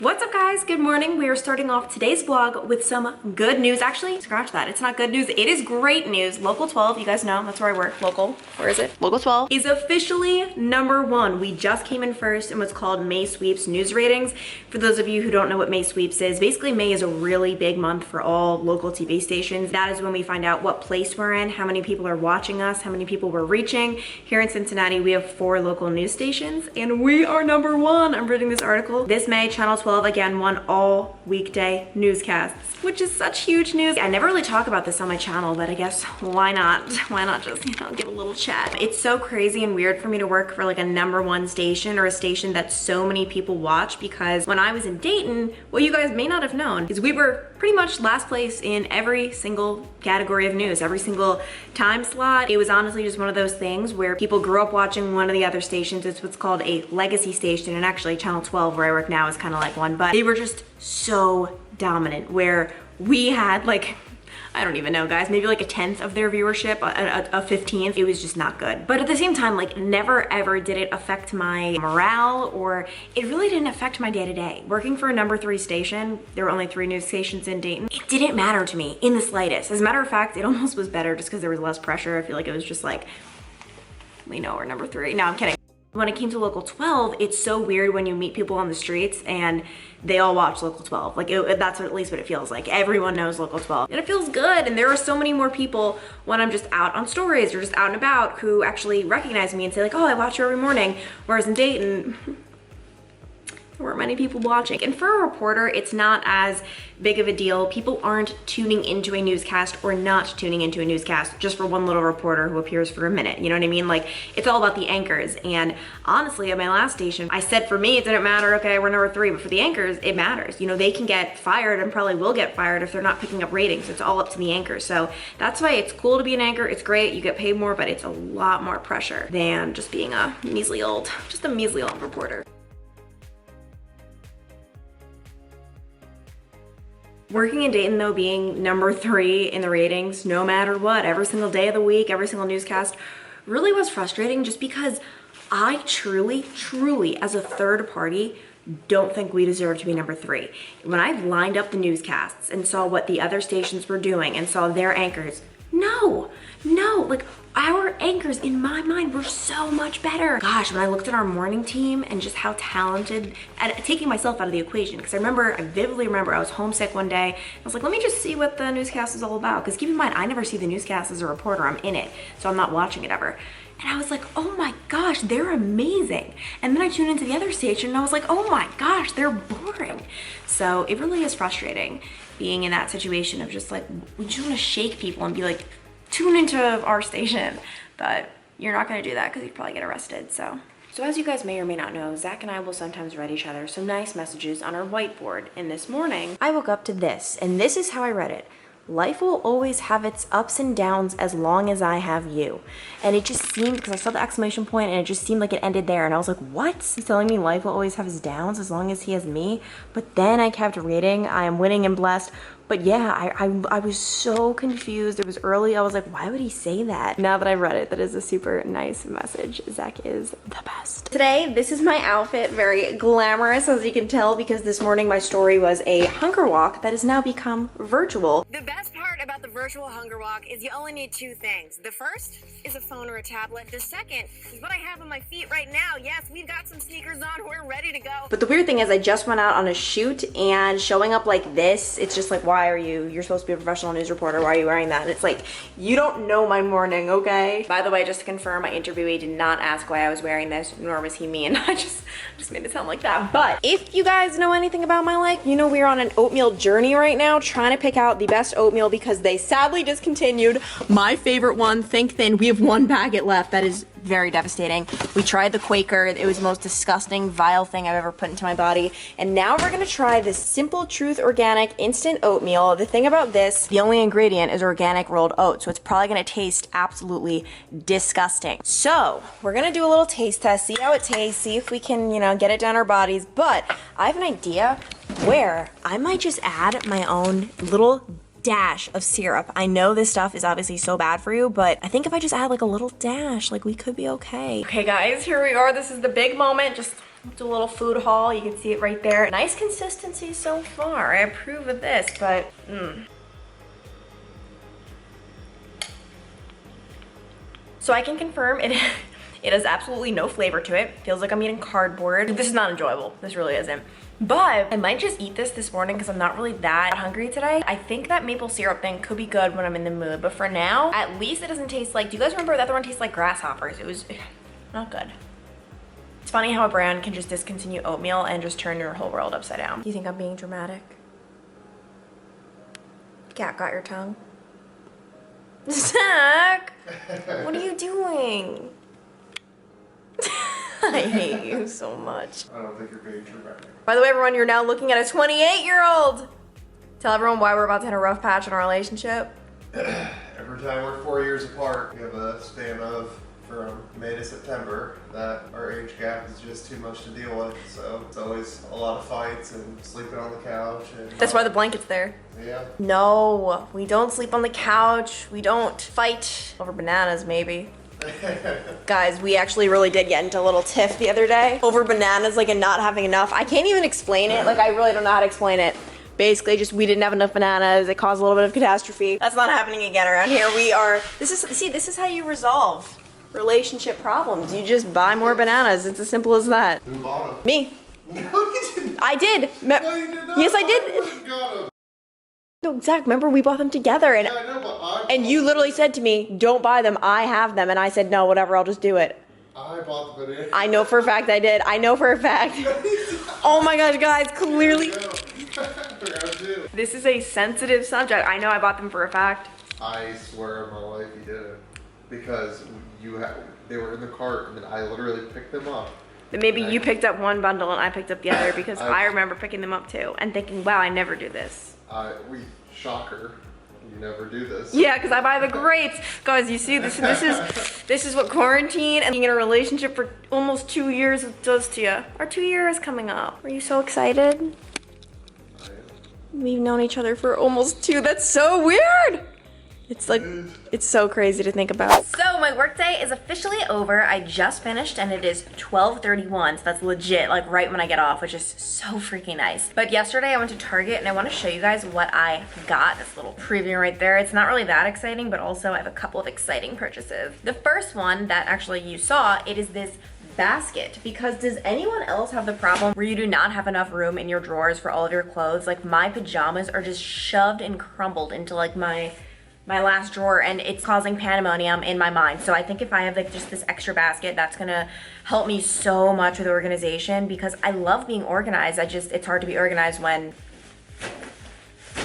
What's up guys? Good morning. We are starting off today's vlog with some good news. Actually, scratch that. It's not good news. It is great news. Local 12, you guys know, that's where I work. Local, where is it? Local 12 is officially #1. We just came in first in what's called May Sweeps news ratings. For those of you who don't know what May Sweeps is, basically May is a really big month for all local TV stations. That is when we find out what place we're in, how many people are watching us, how many people we're reaching. Here in Cincinnati, we have 4 local news stations and we are #1. I'm reading this article. This May, Channel 12 again won all weekday newscasts, which is such huge news. I never really talk about this on my channel, but I guess why not? Why not just, give a little chat? It's so crazy and weird for me to work for like a #1 station or a station that so many people watch, because when I was in Dayton, what you guys may not have known is we were pretty much last place in every single category of news, every single time slot. It was honestly just one of those things where people grew up watching one of the other stations. It's what's called a legacy station, and actually Channel 12 where I work now is kind of like one, but they were just so dominant where we had like, I don't even know guys, maybe like a 10th of their viewership, a 15th. It was just not good. But at the same time, like never ever did it affect my morale, or it really didn't affect my day to day. Working for a #3 station, there were only 3 news stations in Dayton. It didn't matter to me in the slightest. As a matter of fact, it almost was better just because there was less pressure. I feel like it was just like, we know we're #3. No, I'm kidding. When it came to Local 12, it's so weird when you meet people on the streets and they all watch Local 12. Like that's at least what it feels like. Everyone knows Local 12 and it feels good. And there are so many more people when I'm just out on stories or just out and about who actually recognize me and say like, oh, I watch you every morning. Whereas in Dayton, there weren't many people watching. And for a reporter, it's not as big of a deal. People aren't tuning into a newscast or not tuning into a newscast just for one little reporter who appears for a minute. You know what I mean? Like, it's all about the anchors. And honestly, at my last station, I said for me, it didn't matter, okay, we're #3, but for the anchors, it matters. You know, they can get fired and probably will get fired if they're not picking up ratings. It's all up to the anchors. So that's why it's cool to be an anchor. It's great, you get paid more, but it's a lot more pressure than just being a measly old reporter. Working in Dayton though, being #3 in the ratings, no matter what, every single day of the week, every single newscast, really was frustrating just because I truly, as a third party, don't think we deserve to be #3. When I lined up the newscasts and saw what the other stations were doing and saw their anchors, no, like our anchors in my mind were so much better. Gosh, when I looked at our morning team and just how talented, and taking myself out of the equation, because I vividly remember I was homesick one day. I was like, let me just see what the newscast is all about. Because keep in mind, I never see the newscast as a reporter, I'm in it. So I'm not watching it ever. And I was like, oh my gosh, they're amazing. And then I tuned into the other station and I was like, oh my gosh, they're boring. So it really is frustrating being in that situation of just like, we just want to shake people and be like, tune into our station, but you're not gonna do that because you'd probably get arrested, so. So as you guys may or may not know, Zach and I will sometimes write each other some nice messages on our whiteboard, and this morning, I woke up to this, and this is how I read it. Life will always have its ups and downs as long as I have you. And it just seemed, because I saw the exclamation point and it just seemed like it ended there, and I was like, what? He's telling me life will always have its downs as long as he has me? But then I kept reading, I am winning and blessed. But yeah, I was so confused. It was early. I was like, why would he say that? Now that I read it, that is a super nice message. Zach is the best. Today, this is my outfit. Very glamorous, as you can tell, because this morning my story was a hunger walk that has now become virtual. The best part about the virtual hunger walk is you only need 2 things. The first is a phone or a tablet. The second is what I have on my feet right now. Yes, we've got some sneakers on. We're ready to go. But the weird thing is I just went out on a shoot, and showing up like this, it's just like, why are you're supposed to be a professional news reporter, why are you wearing that? And it's like, you don't know my morning, okay? By the way, just to confirm, my interviewee did not ask why I was wearing this, nor was he mean. I just made it sound like that. But if you guys know anything about my life, you know we're on an oatmeal journey right now, trying to pick out the best oatmeal because they sadly discontinued my favorite one, Think Thin. We have 1 packet left. That is very devastating. We tried the Quaker. It was the most disgusting, vile thing I've ever put into my body. And now we're gonna try this Simple Truth Organic Instant Oatmeal. The thing about this, the only ingredient is organic rolled oats, so it's probably gonna taste absolutely disgusting. So we're gonna do a little taste test, see how it tastes, see if we can, get it down our bodies. But I have an idea where I might just add my own little dash of syrup. I know this stuff is obviously so bad for you, but I think if I just add like a little dash, like we could be okay. Okay guys, here we are. This is the big moment. Just Do a little food haul. You can see it right there. Nice consistency so far. I approve of this, but So I can confirm it has absolutely no flavor to it. Feels like I'm eating cardboard. This is not enjoyable. This really isn't. But I might just eat this morning because I'm not really that hungry today. I think that maple syrup thing could be good when I'm in the mood. But for now, at least it doesn't taste like, do you guys remember that other one tastes like grasshoppers? It was not good. It's funny how a brand can just discontinue oatmeal and just turn your whole world upside down. You think I'm being dramatic? Cat got your tongue? Zac! What are you doing? I hate you so much. I don't think you're being dramatic. By the way, everyone, you're now looking at a 28-year-old. Tell everyone why we're about to hit a rough patch in our relationship. Every time we're 4 years apart, we have a span of from May to September that our age gap is just too much to deal with. So it's always a lot of fights and sleeping on the couch. And That's why the blanket's there. Yeah. No, we don't sleep on the couch. We don't fight over bananas, maybe. Guys, we actually really did get into a little tiff the other day over bananas, like, and not having enough. I can't even explain it. Like, I really don't know how to explain it. Basically, just we didn't have enough bananas. It caused a little bit of catastrophe. That's not happening again around here. This is how you resolve relationship problems. You just buy more bananas. It's as simple as that. Who bought them? Me. No, you didn't. I did. No, you did not. Yes, I I did. got them. No, Zac, remember we bought them together, and Yeah, I know, but and you literally said to me, "Don't buy them. I have them." And I said, "No, whatever. I'll just do it." I bought the banana. I know for a fact I did. I know for a fact. Oh my gosh, guys, clearly. This is a sensitive subject. I know I bought them for a fact. I swear on my life you didn't, because they were in the cart and then I literally picked them up. But maybe you picked up one bundle and I picked up the other because I remember picking them up too and thinking, wow, I never do this. Shocker, you never do this. Yeah, because I buy the grapes. Guys, you see, this is what quarantine and being in a relationship for almost 2 years does to you. Our 2 years coming up. Are you so excited? We've known each other for almost 2. That's so weird. It's like, it's so crazy to think about. So my workday is officially over. I just finished and it is 12:31, so that's legit, like right when I get off, which is so freaking nice. But yesterday I went to Target and I want to show you guys what I got. This little preview right there. It's not really that exciting, but also I have a couple of exciting purchases. The first one that actually you saw, it is this basket, because does anyone else have the problem where you do not have enough room in your drawers for all of your clothes? Like my pajamas are just shoved and crumbled into like my last drawer, and it's causing pandemonium in my mind. So I think if I have like just this extra basket, that's gonna help me so much with organization, because I love being organized. It's hard to be organized when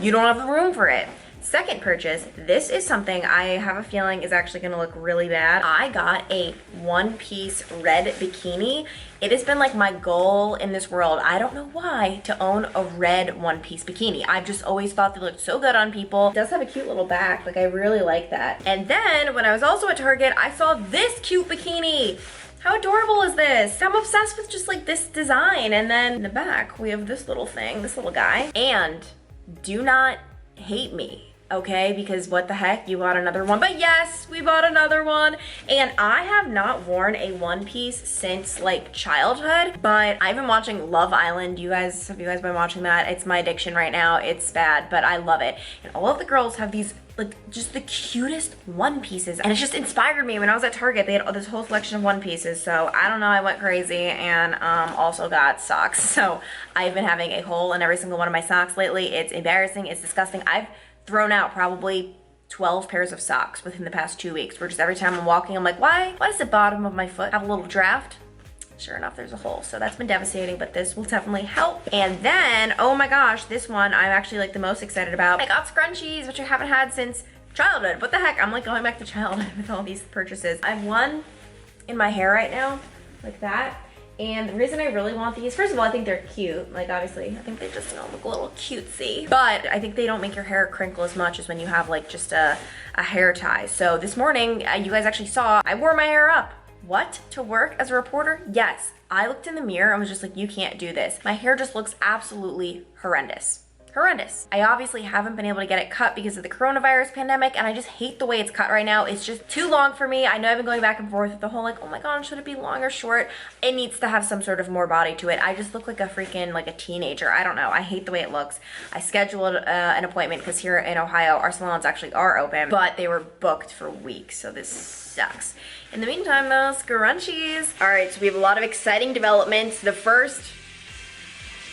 you don't have the room for it. Second purchase, this is something I have a feeling is actually gonna look really bad. I got a one-piece red bikini. It has been like my goal in this world, I don't know why, to own a red one-piece bikini. I've just always thought they looked so good on people. It does have a cute little back, like I really like that. And then when I was also at Target, I saw this cute bikini. How adorable is this? I'm obsessed with just like this design. And then in the back, we have this little thing, this little guy. And do not hate me, okay? Because what the heck, you bought another one. But yes, we bought another one. And I have not worn a one piece since like childhood, but I've been watching Love Island. Have you guys been watching that? It's my addiction right now. It's bad, but I love it. And all of the girls have these like just the cutest one pieces, and it's just inspired me. When I was at Target, they had this whole selection of one pieces, so I don't know, I went crazy, and also got socks. So I've been having a hole in every single one of my socks lately. It's embarrassing, it's disgusting. I've thrown out probably 12 pairs of socks within the past 2 weeks, where just every time I'm walking, I'm like, why does the bottom of my foot have a little draft? Sure enough, there's a hole. So that's been devastating, but this will definitely help. And then, oh my gosh, this one I'm actually like the most excited about. I got scrunchies, which I haven't had since childhood. What the heck? I'm like going back to childhood with all these purchases. I have one in my hair right now, like that. And the reason I really want these, first of all, I think they're cute. Like obviously, I think they just look a little cutesy. But I think they don't make your hair crinkle as much as when you have like just a hair tie. So this morning, you guys actually saw, I wore my hair up. What? To work as a reporter? Yes. I looked in the mirror and was just like, you can't do this. My hair just looks absolutely horrendous. horrendous. I obviously haven't been able to get it cut because of the coronavirus pandemic, and I just hate the way it's cut right now. It's just too long for me. I know I've been going back and forth with the whole like, oh my god, should it be long or short? It needs to have some sort of more body to it. I just look like a freaking, like a teenager. I don't know. I hate the way it looks. I scheduled an appointment because here in Ohio, our salons actually are open, but they were booked for weeks, so this sucks. In the meantime though, scrunchies. All right, so we have a lot of exciting developments. The first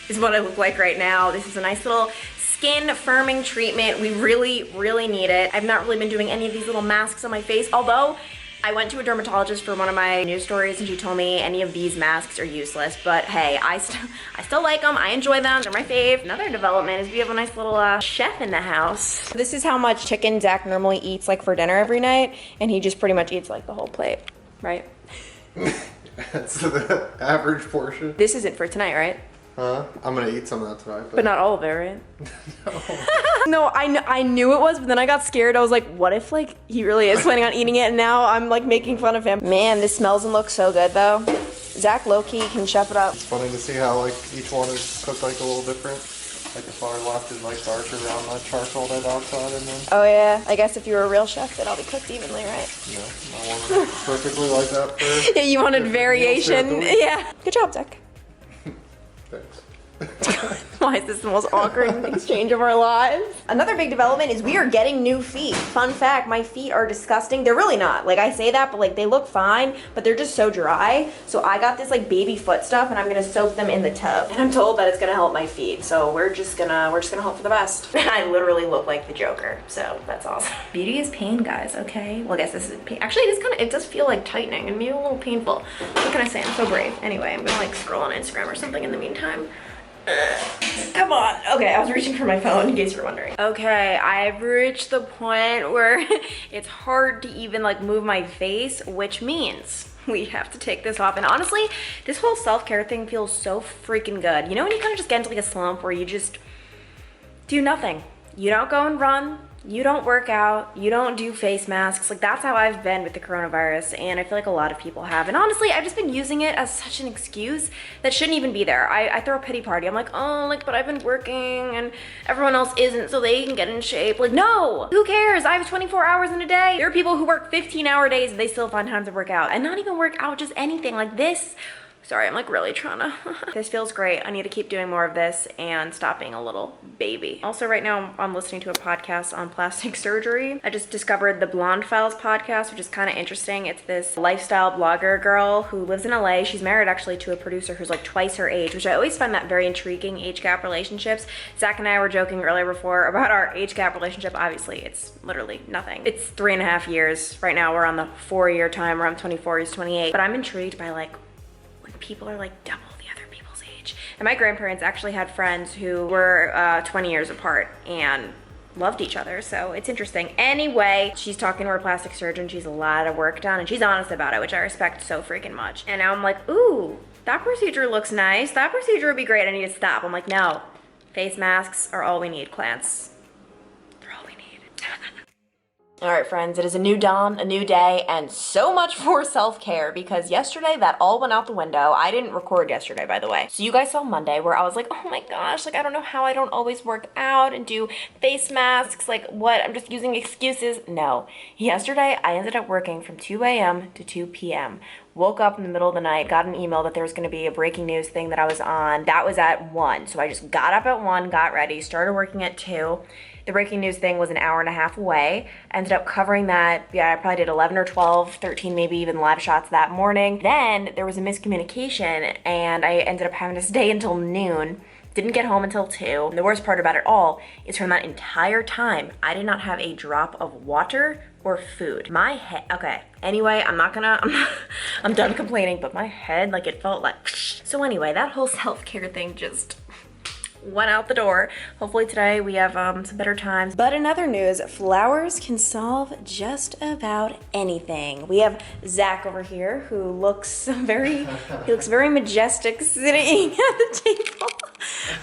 is what I look like right now. This is a nice little skin firming treatment. We really need it. I've not really been doing any of these little masks on my face, although I went to a dermatologist for one of my news stories and she told me any of these masks are useless, but hey, I still like them. I enjoy them. They're my fave. Another development is we have a nice little chef in the house. This is how much chicken Zach normally eats like for dinner every night, and he just pretty much eats like the whole plate, right? That's the average portion. This isn't for tonight, right? I'm gonna eat some of that tonight. But not all of it, right? No, I knew it was, but then I got scared. I was like, what if like he really is planning on eating it and now I'm like making fun of him? Man, this smells and looks so good though. Zach low-key can chef it up. It's funny to see how like each one is cooked like a little different. Like the far left is like darker around that charcoal that's outside, and then oh yeah, I guess if you were a real chef, then I'll be cooked evenly, right? yeah, I want it perfectly like that for Yeah, you wanted variation. Yeah. Good job, Zach. Thanks. Why is this the most awkward exchange of our lives? Another big development is we are getting new feet. Fun fact, my feet are disgusting. They're really not. Like I say that, but like they look fine, but they're just so dry. So I got this like baby foot stuff and I'm gonna soak them in the tub. And I'm told that it's gonna help my feet. So we're just gonna hope for the best. I literally look like the Joker. So that's awesome. Beauty is pain, guys, okay? Well, I guess this is pain. Actually, it does feel like tightening and maybe a little painful. What can I say? I'm so brave. Anyway, I'm gonna like scroll on Instagram or something in the meantime. Come on. Okay, I was reaching for my phone in case you're wondering. Okay, I've reached the point where it's hard to even like move my face, which means we have to take this off. And honestly, this whole self-care thing feels so freaking good. You know when you kind of just get into like a slump where you just do nothing. You don't go and run. You don't work out, you don't do face masks. Like that's how I've been with the coronavirus, and I feel like a lot of people have. And honestly, I've just been using it as such an excuse that shouldn't even be there. I throw a pity party. I'm like, oh, like, but I've been working and everyone else isn't, so they can get in shape. Like, no, who cares? I have 24 hours in a day. There are people who work 15-hour days and they still find time to work out, and not even work out, just anything like this. Sorry, I'm like really trying to. This feels great. I need to keep doing more of this and stop being a little baby. Also right now I'm listening to a podcast on plastic surgery. I just discovered the Blonde Files podcast, which is kind of interesting. It's this lifestyle blogger girl who lives in LA. She's married actually to a producer who's like twice her age, which I always find that very intriguing, age gap relationships. Zach and I were joking earlier before about our age gap relationship. Obviously it's literally nothing. It's 3.5 years. Right now we're on the 4-year time where I'm 24, he's 28. But I'm intrigued by like people are like double the other people's age. And my grandparents actually had friends who were 20 years apart and loved each other, so it's interesting. Anyway, she's talking to her plastic surgeon. She's a lot of work done and she's honest about it, which I respect so freaking much. And now I'm like, ooh, that procedure looks nice. That procedure would be great. I need to stop. I'm like, no, face masks are all we need, Clance. They're all we need. All right, friends, it is a new dawn, a new day, and so much for self-care because yesterday that all went out the window. I didn't record yesterday, by the way. So you guys saw Monday where I was like, oh my gosh, like I don't know how I don't always work out and do face masks. Like what? I'm just using excuses. No. Yesterday, I ended up working from 2 a.m. to 2 p.m. Woke up in the middle of the night, got an email that there was going to be a breaking news thing that I was on. That was at 1. So I just got up at 1, got ready, started working at 2. The breaking news thing was an hour and a half away. Ended up covering that. Yeah, I probably did 11 or 12, 13 maybe even live shots that morning. Then there was a miscommunication and I ended up having to stay until noon. Didn't get home until 2. And the worst part about it all is from that entire time, I did not have a drop of water or food. My head, okay. Anyway, I'm done complaining, but my head, like it felt like, so anyway, that whole self-care thing just went out the door. Hopefully today we have some better times. But in other news, flowers can solve just about anything. We have Zach over here who looks very majestic sitting at the table.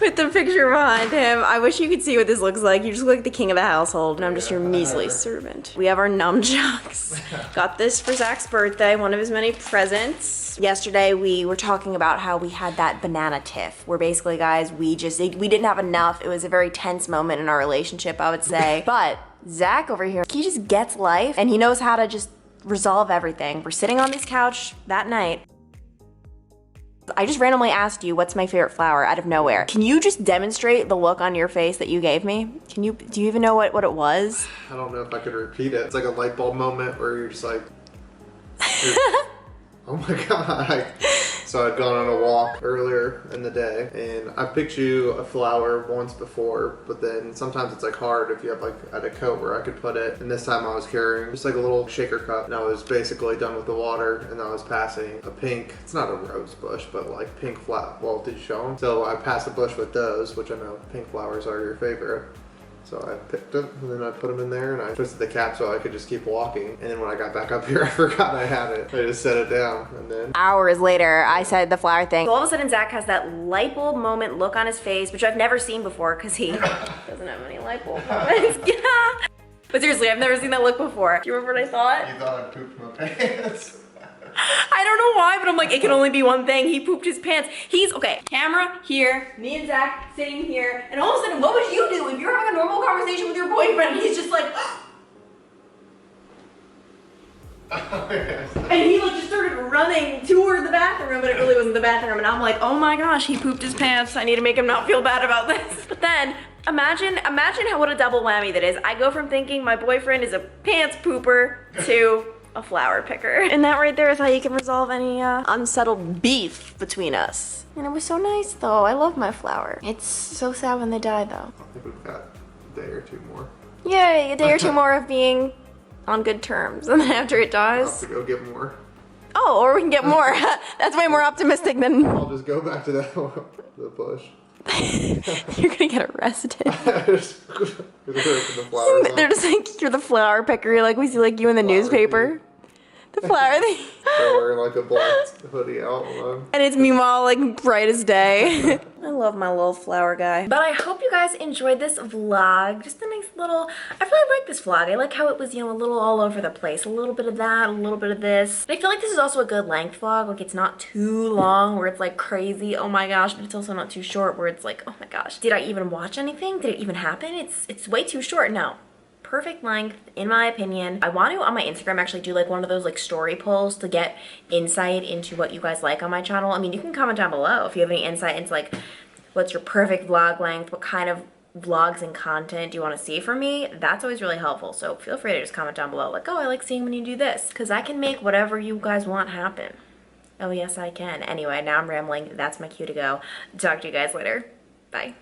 With the picture behind him. I wish you could see what this looks like. You just look like the king of the household, and I'm just your measly servant. We have our nunchucks. Got this for Zach's birthday, one of his many presents. Yesterday, we were talking about how we had that banana tiff, where basically, guys, we didn't have enough. It was a very tense moment in our relationship, I would say. But Zach over here, he just gets life, and he knows how to just resolve everything. We're sitting on this couch that night. I just randomly asked you what's my favorite flower out of nowhere. Can you just demonstrate the look on your face that you gave me? Do you even know what it was? I don't know if I could repeat it. It's like a light bulb moment where you're just like, oh my God. So I'd gone on a walk earlier in the day and I picked you a flower once before, but then sometimes it's like hard if you have like at a coat where I could put it. And this time I was carrying just like a little shaker cup and I was basically done with the water and I was passing a pink, it's not a rose bush, but like pink flower. Well, did you show them? So I passed a bush with those, which I know pink flowers are your favorite. So I picked it and then I put them in there and I twisted the cap so I could just keep walking. And then when I got back up here, I forgot I had it. I just set it down and then. Hours later, I said the flower thing. So all of a sudden, Zach has that light bulb moment look on his face, which I've never seen before because he doesn't have any light bulb moments. Yeah. But seriously, I've never seen that look before. Do you remember what I thought? You thought I pooped my pants. I don't know why, but I'm like, it can only be one thing. He pooped his pants. He's, okay, camera here, me and Zach sitting here, and all of a sudden, what would you do if you're having a normal conversation with your boyfriend and he's just like, and he like just started running toward the bathroom, but it really wasn't the bathroom, and I'm like, oh my gosh, he pooped his pants. I need to make him not feel bad about this. But then, imagine what a double whammy that is. I go from thinking my boyfriend is a pants pooper to a flower picker. And that right there is how you can resolve any unsettled beef between us. And it was so nice though. I love my flower. It's so sad when they die though. I think we've got a day or two more. Yay, a day or two more of being on good terms. And then after it I'll dies. have to go get more. Oh, or we can get more. That's way more optimistic than. I'll just go back to that the bush. You're gonna get arrested. They're just like, you're the flower picker, like we see like you in the newspaper. The flower thing. They're wearing like a black hoodie out. And it's meanwhile like bright as day. I love my little flower guy. But I hope you guys enjoyed this vlog. Just a nice little, I really like this vlog. I like how it was, you know, a little all over the place. A little bit of that, a little bit of this. And I feel like this is also a good length vlog. Like it's not too long where it's like crazy, oh my gosh, but it's also not too short where it's like, oh my gosh, did I even watch anything? Did it even happen? It's way too short. No. Perfect length, in my opinion. I want to, on my Instagram, actually do like one of those like story polls to get insight into what you guys like on my channel. I mean, you can comment down below if you have any insight into like, what's your perfect vlog length? What kind of vlogs and content do you want to see from me? That's always really helpful. So feel free to just comment down below like, oh, I like seeing when you do this. Because I can make whatever you guys want happen. Oh, yes, I can. Anyway, now I'm rambling. That's my cue to go. Talk to you guys later. Bye.